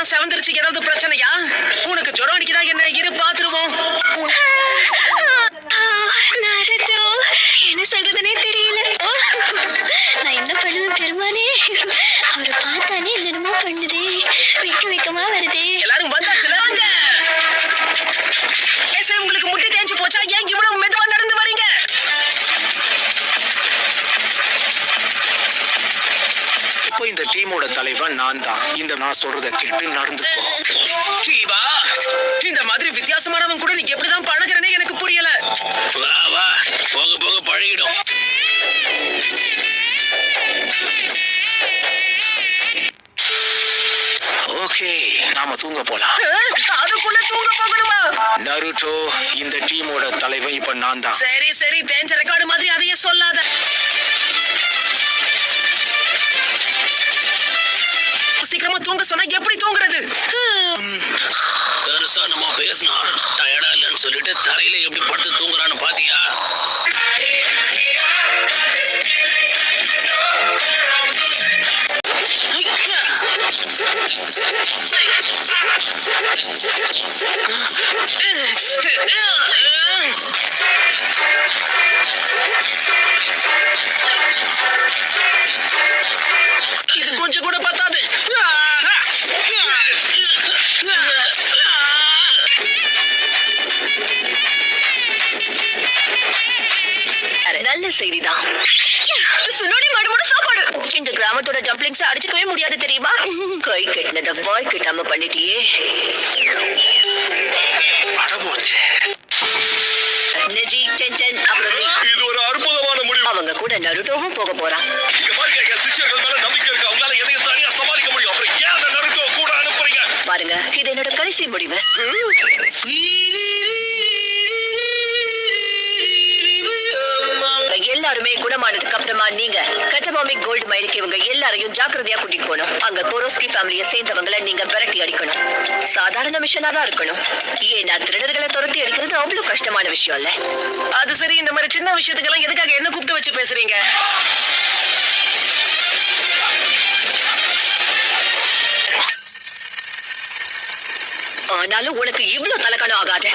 மூக்கெல்லாம் செவந்திருச்சு. ஏதாவது பிரச்சனையா? உனக்கு ஜுரம் அடிக்குதா என்ன? இரு பாத்துருவோம். என்ன சொல்றதுனே தெரியல. நான் என்ன பண்ணுவேன் பெருமானே? அவரை பார்த்தானே என்னமோ பண்ணுதே, வெக்கமா வருதே. எல்லாரும் வந்தாச்சுல? உங்களுக்கு முட்டி தேஞ்சு போச்சா? ஏன் இவ்வளவு மெதுவா நடந்து வரீங்க? இப்போ இந்த டீமோட தலைவன் நான் தான். நான் சொல்றத கேட்டு நடந்துக்கோ. இந்த மாதிரி வித்தியாசமானவன் கூட நீ எப்படிதான் பழகுறனே எனக்கு புரியல. வா வா, போக போக பழகிடும். ஓகே, நாம தூங்க போலாம். அதுக்குள்ள தூங்க போகணுமா? நருட்டோ, இந்த டீமோட தலைவன் இப்ப நான் தான். சரி சரி, தேஞ்ச ரெக்கார்டு மாதிரி அதையே சொல்லாத. சீக்கிரமா தூங்க சொன்னா எப்படி தூங்குறது? பெருசா நம்ம பேசினா டயர்டா இல்லைன்னு சொல்லிட்டு தரையில எப்படி படுத்து தூங்குறான்னு பாத்தியா? இது கொஞ்சம் கூட பத்தாது. நல்ல செய்திதான். சுனோடி மாடுமோட சாப்பாடு. இந்த கிராமத்தோட டம்ப்ளிங்ஸ் அடிச்சுக்கவே முடியாது தெரியுமா? கை கட்டினத வாய் கட்டாம பண்ணிட்டியே. நெஜி, சென்சன், அப்புறம் இது ஒரு அற்புதமான முடிவு. அவங்க கூட நருட்டோவும் போக போறான். இங்க பாருங்க, என் சிஷ்யர்கள் மேல நம்பிக்கை இருக்கு. அவங்களால எதையும் சரியா சமாளிக்க முடியும். அப்புறம் ஏன் அந்த நருட்டோ கூட அனுப்புறீங்க? பாருங்க, இது என்னோட கடைசி முடிவு. எல்லாருமே குணமானதுக்கு அப்புறமா நீங்க கட்டபாமிக் கோல்டு மைனுக்கு இவங்க எல்லாரையும் ஜாக்கிரதையா கூட்டிட்டு போகணும். அங்க கோரோஸ்கி ஃபேமிலியை சேர்ந்தவங்களை நீங்க விரட்டி அடிக்கணும். சாதாரண மிஷனா தான் இருக்கணும். ஏன்னா திருடர்களை துரத்தி அடிக்கிறது அவ்வளவு கஷ்டமான விஷயம் இல்ல. அது சரி, இந்த மாதிரி சின்ன விஷயத்துக்கெல்லாம் எதுக்காக என்ன கூப்பிட்டு வச்சு பேசுறீங்க? ஆனாலும் உனக்கு இவ்வளவு தலைக்கணம் ஆகாது.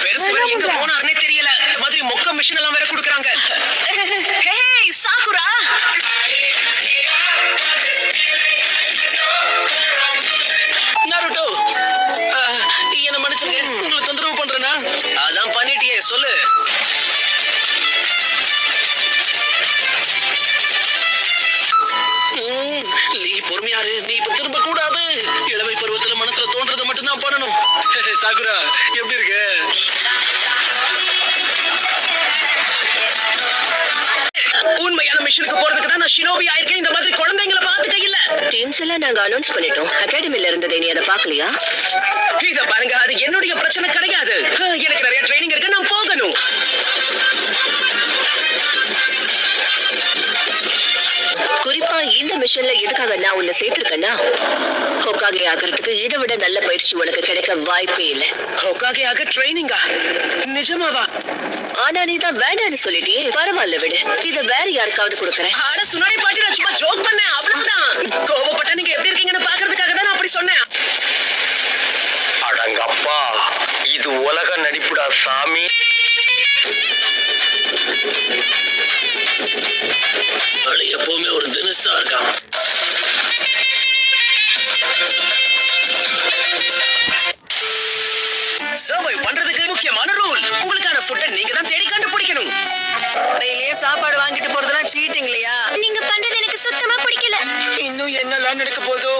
பெருசுவர் எங்க போனாருன்னே தெரியல. இந்த மாதிரி மொக்க மிஷன் எல்லாம் வேற கொடுக்கறாங்க. ஹேய் சாகுரா, நருட்டோ, என்ன மன்னிச்சுங்க. உங்களை தொந்தரவு பண்றேனா? அதான் பண்ணிட்டியே, சொல்லு. நீ பொறுமையாரு. நீ இப்ப திரும்ப கூடாது. இளமை பருவத்துல மனசுல தோன்றதை மட்டும் தான் பண்ணணும். சாகுரா, எப்படி இருக்கு? உண்மையான மிஷனுக்கு போறதுக்கு தான் நான் ஷினோபி ஆயிருக்கேன். இந்த மாதிரி குழந்தைங்களை பாத்துக்க இல்ல. டீம்ஸ் எல்லாம் நாங்க அனௌன்ஸ் பண்ணிட்டோம். அகாடமில இருந்ததை நீ அதை பாக்கலையா? இத பாருங்க, அது என்னுடைய பிரச்சனை கிடையாது. எனக்கு நிறைய ட்ரைனிங் இருக்கு, நான் போகணும். குறிப்பா இந்த மிஷன்ல எதுக்காக நான் உன்னை சேர்த்திருக்கேன்னா, ஹோகாகே ஆகிறதுக்கு இதை விட நல்ல பயிற்சி உனக்கு கிடைக்க வாய்ப்பே இல்லை. ஹோகாகே ஆக ட்ரைனிங்கா? நிஜமாவா? ஆனா நீ தான் வேண்டான்னு சொல்லிட்டியே. பரவாயில்ல விடு, இத வேற யாருக்காவது கொடுக்கறேன். ஆட சுனாரி பாட்டி, நான் சும்மா ஜோக் பண்ணேன், அவ்வளவுதான். கோவப்பட்டா நீங்க எப்படி இருக்கீங்கன்னு பாக்குறதுக்காக தான் நான் அப்படி சொன்னேன். அடங்கப்பா, இது உலக நடிப்புடா சாமி. எப்பவுமே ஒரு தினசா இருக்கான். சர்வை பண்றதுக்கு முக்கியமான ரூல், உங்களுக்கான ஃபுட்டை நீங்க தான் தேடி கண்டுபிடிக்கணும். டெய்லியே சாப்பாடு வாங்கிட்டு போறதுலாம் சீட்டிங் இல்லையா? நீங்க பண்றது எனக்கு சுத்தமா பிடிக்கல. இன்னும் என்னெல்லாம் நடக்க போதோ?